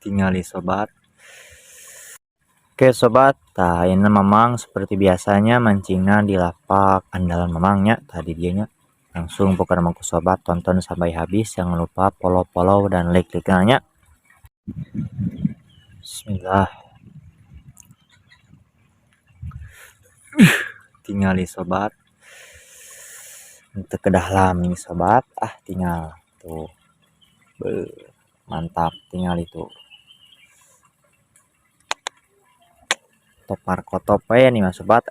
Tinggali sobat. Oke sobat, ini memang seperti biasanya mancingnya di lapak andalan memangnya tadi dianya. Langsung pokoknya mangku sobat tonton sampai habis, jangan lupa follow dan like-nya. Bismillah. Tinggali sobat. Untuk ke dalam ini sobat, tinggal tuh. Mantap, tinggal itu. Topar kotop ya nih mas sobat,